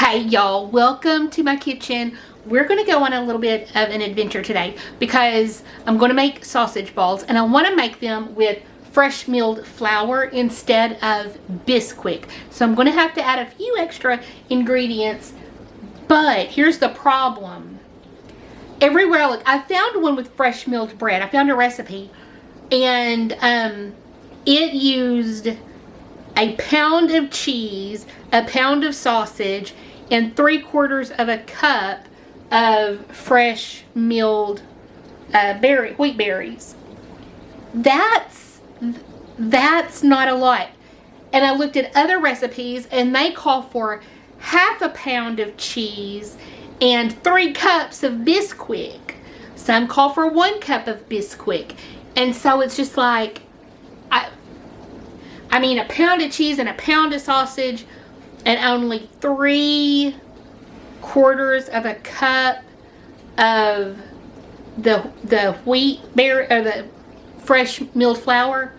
Hey y'all, welcome to my kitchen. We're going to go on a little bit of an adventure today because I'm going to make sausage balls, and I want to make them with fresh milled flour instead of Bisquick. So I'm going to have to add a few extra ingredients, but here's the problem. Everywhere I look, I found one with fresh milled bread. I found a recipe, and it used a pound of cheese, a pound of sausage, and 3/4 of a cup of fresh milled wheat berries. That's not a lot. And I looked at other recipes, and they call for half a pound of cheese and 3 cups of Bisquick. Some call for 1 cup of Bisquick. And so it's just like, I mean, a pound of cheese and a pound of sausage and only 3/4 of a cup of the wheat berry or the fresh milled flour.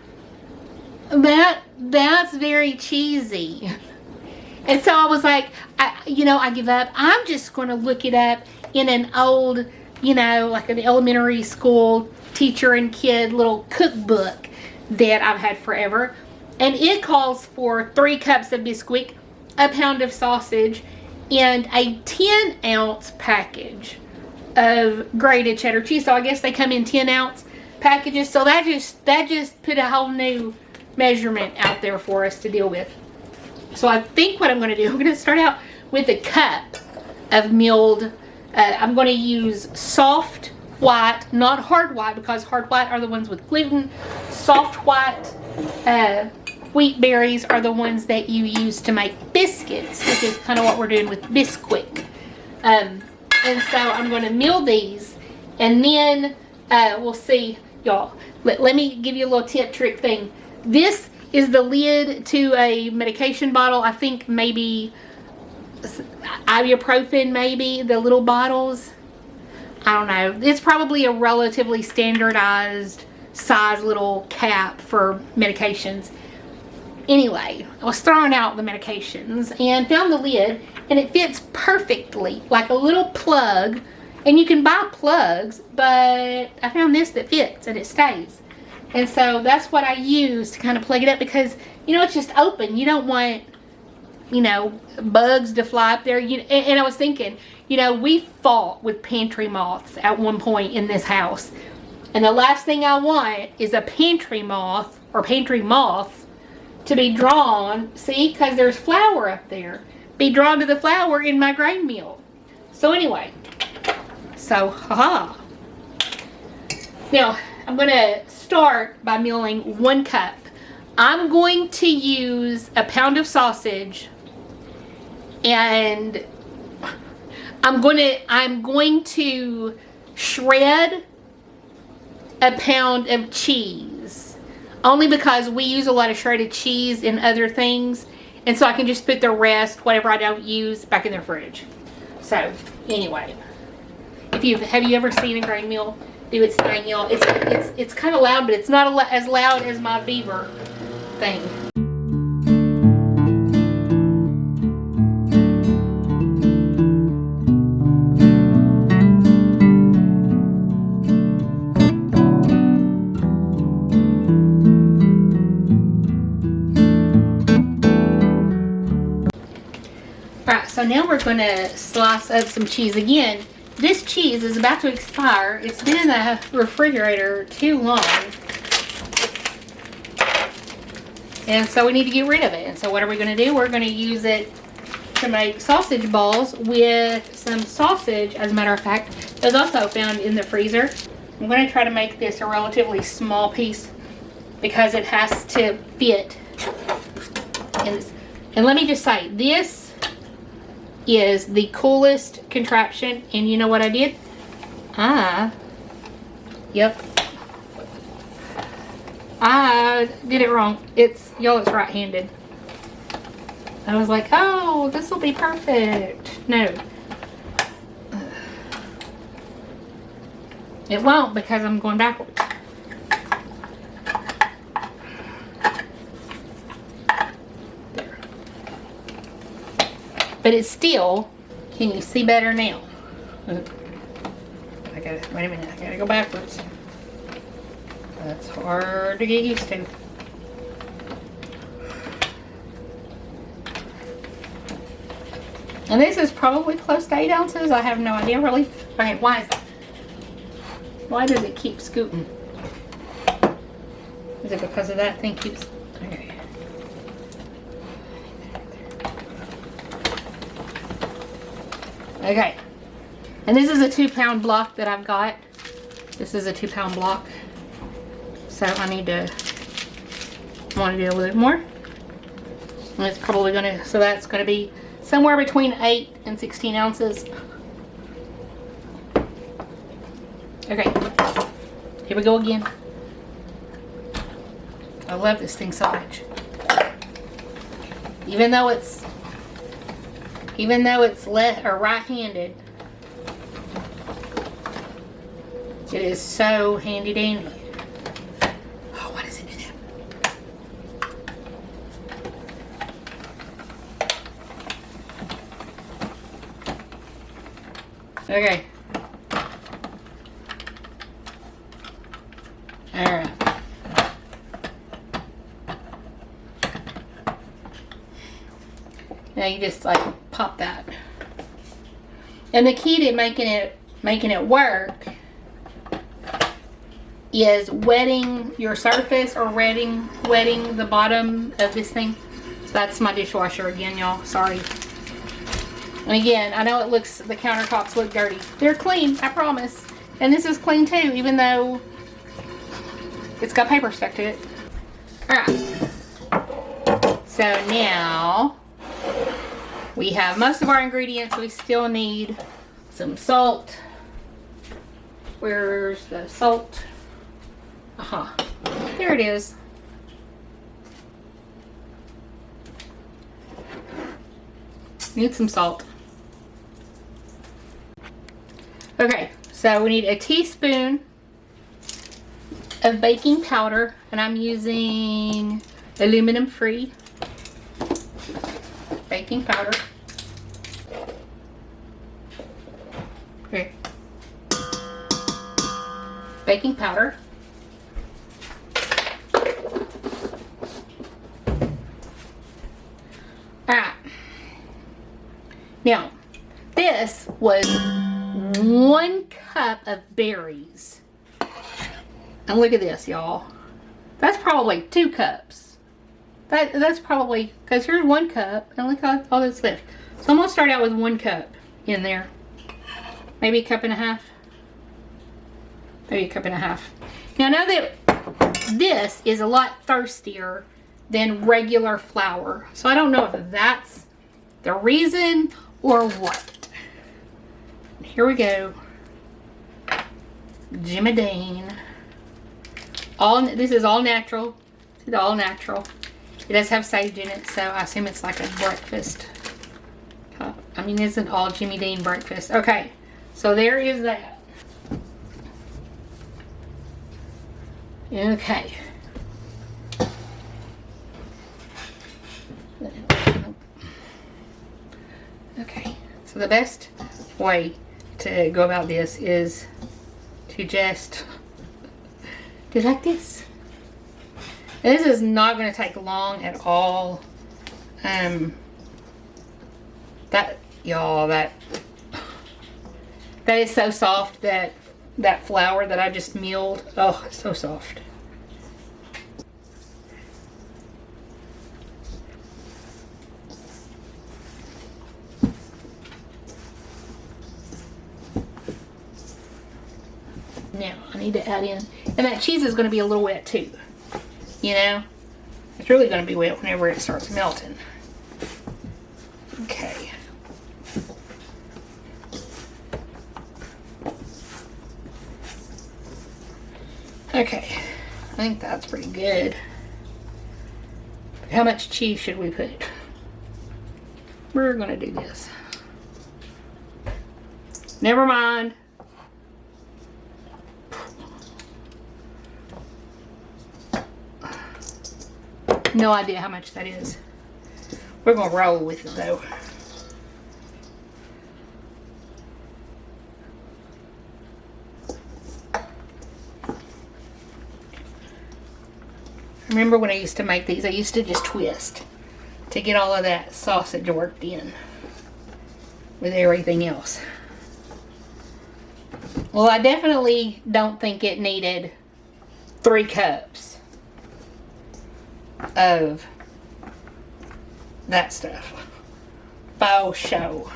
That's very cheesy. And so I was like, I give up. I'm just going to look it up in an old, like an elementary school teacher and kid little cookbook that I've had forever. And it calls for 3 cups of Bisquick, a pound of sausage, and a 10-ounce package of grated cheddar cheese. So I guess they come in 10-ounce packages. So that just put a whole new measurement out there for us to deal with. So I think what I'm going to do, I'm going to start out with a cup of milled, I'm going to use soft white, not hard white, because hard white are the ones with gluten. Soft white wheat berries are the ones that you use to make biscuits, which is kind of what we're doing with Bisquick. And so I'm going to mill these, and then we'll see, y'all. Let me give you a little tip trick thing. This is the lid to a medication bottle. I think maybe ibuprofen, maybe, the little bottles. I don't know. It's probably a relatively standardized size little cap for medications. Anyway, I was throwing out the medications and found the lid, and it fits perfectly, like a little plug. And you can buy plugs, but I found this that fits and it stays. And so that's what I use to kind of plug it up, because it's just open. You don't want bugs to fly up there. And I was thinking, we fought with pantry moths at one point in this house, and the last thing I want is a pantry moth or pantry moth to be drawn, see, because there's flour up there, be drawn to the flour in my grain mill. So anyway, haha. Now, I'm going to start by milling 1 cup. I'm going to use a pound of sausage, and I'm going to shred a pound of cheese. Only because we use a lot of shredded cheese in other things, and so I can just put the rest, whatever I don't use, back in the fridge. So anyway, have you ever seen a grain mill do its thing, y'all? It's kind of loud, but it's not as loud as my beaver thing. Alright, so now we're going to slice up some cheese. Again, this cheese is about to expire. It's been in the refrigerator too long. And so we need to get rid of it. And so what are we going to do? We're going to use it to make sausage balls with some sausage, as a matter of fact, that was also found in the freezer. I'm going to try to make this a relatively small piece because it has to fit. And let me just say, this is the coolest contraption. And you know what I did? Yep, I did it wrong. It's right-handed. I was like, oh, this will be perfect. No, it won't, because I'm going backwards. but it's still, can you see better now? Wait a minute, I gotta go backwards. That's hard to get used to. And this is probably close to 8 ounces. I have no idea really. Okay, why is that? Why does it keep scooting? Is it because of that thing keeps... Okay. Okay. And this is a 2-pound block that I've got. This is a 2-pound block. So I need to... I want to do a little more. And it's probably going to... So that's going to be somewhere between 8 and 16 ounces. Okay. Here we go again. I love this thing so much. Even though it's left or right-handed, it is so handy dandy. Oh, what is it in it? Okay. Alright. Now you just like pop that. And the key to making it work is wetting your surface or wetting the bottom of this thing. So that's my dishwasher again, y'all. Sorry. And again, I know it looks, the countertops look dirty. They're clean, I promise. And this is clean too, even though it's got paper stuck to it. Alright. So now we have most of our ingredients. We still need some salt. Where's the salt? There it is. Need some salt. Okay, so we need a teaspoon of baking powder, and I'm using aluminum free baking powder. Okay. Baking powder. Alright. Now, this was 1 cup of berries. And look at this, y'all. That's probably 2 cups. That's probably, because here's 1 cup, and look how all that's left. So I'm going to start out with 1 cup in there. Maybe 1.5 cups. Maybe 1.5 cups. Now, I know that this is a lot thirstier than regular flour. So I don't know if that's the reason or what. Here we go. Jimmy Dean. This is all natural. It's all natural. It does have sage in it, so I assume it's like a breakfast cup. I mean, isn't all Jimmy Dean breakfast? Okay, so there is that. Okay. Okay, so the best way to go about this is to just do like this. And this is not going to take long at all. That is so soft, that flour that I just milled. Oh, it's so soft. Now I need to add in, and that cheese is going to be a little wet too. You know, it's really going to be wet whenever it starts melting. Okay. Okay, I think that's pretty good. How much cheese should we put? We're going to do this. Never mind. No idea how much that is. We're going to roll with it though. Remember when I used to make these, I used to just twist to get all of that sausage worked in with everything else. Well, I definitely don't think it needed 3 cups of that stuff. Faux show.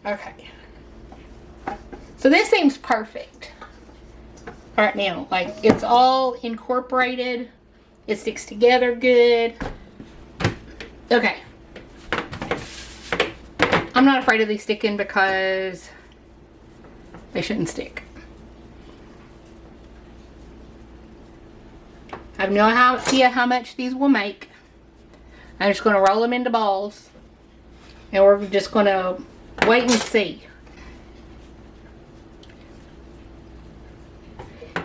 Okay. So this seems perfect right now. Like, it's all incorporated. It sticks together good. Okay. I'm not afraid of these sticking because they shouldn't stick. I have no idea how much these will make. I'm just going to roll them into balls. And we're just going to wait and see.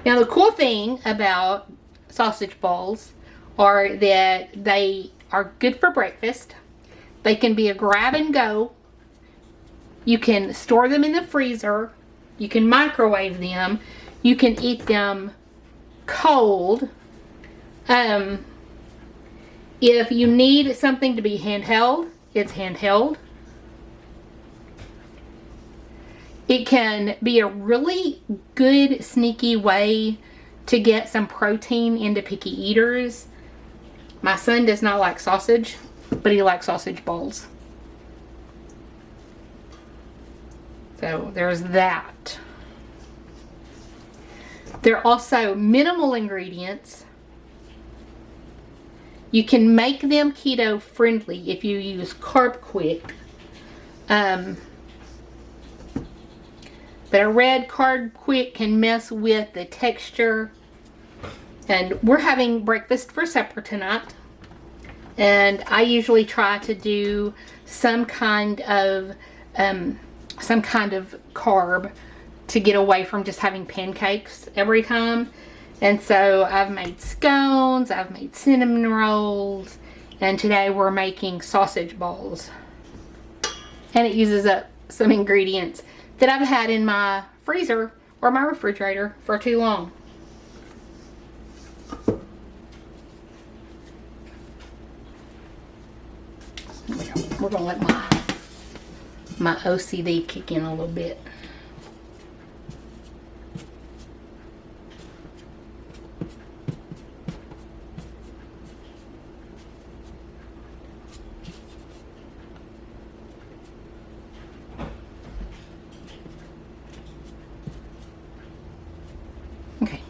Now the cool thing about sausage balls are that they are good for breakfast. They can be a grab and go. You can store them in the freezer. You can microwave them. You can eat them cold. If you need something to be handheld, it's handheld. It can be a really good, sneaky way to get some protein into picky eaters. My son does not like sausage, but he likes sausage balls. So there's that. They're also minimal ingredients. You can make them keto friendly if you use Carb Quick. But I read Carb Quick can mess with the texture. And we're having breakfast for supper tonight. And I usually try to do some kind of carb to get away from just having pancakes every time. And so I've made scones, I've made cinnamon rolls, and today we're making sausage balls. And it uses up some ingredients that I've had in my freezer or my refrigerator for too long. We're gonna let my OCD kick in a little bit. Okay,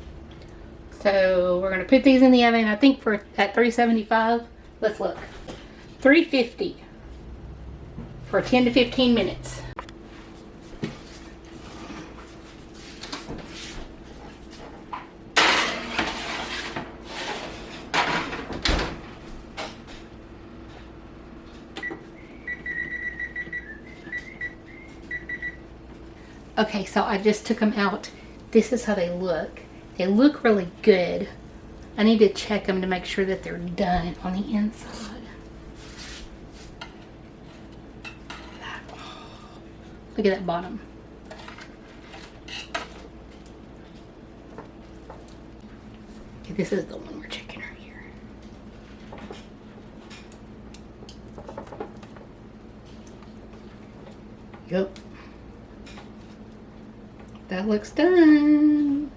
so we're gonna put these in the oven. I think at 375. Let's look. 350 for 10 to 15 minutes. Okay, so I just took them out. This is how they look. They look really good. I need to check them to make sure that they're done on the inside. Look at that bottom. Okay, this is the one we're checking right here. Yep. That looks done.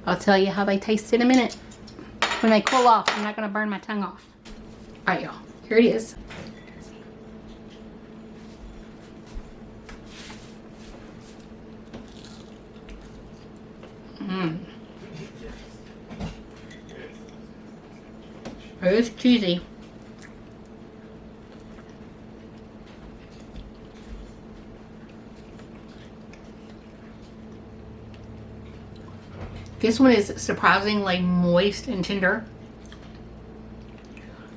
I'll tell you how they taste in a minute. When they cool off, I'm not going to burn my tongue off. Alright, y'all. Here it is. It's cheesy. This one is surprisingly moist and tender.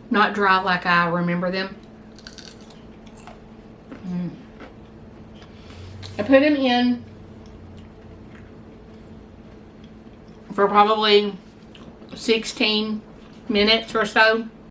Not dry like I remember them. I put them in for probably 16 minutes or so.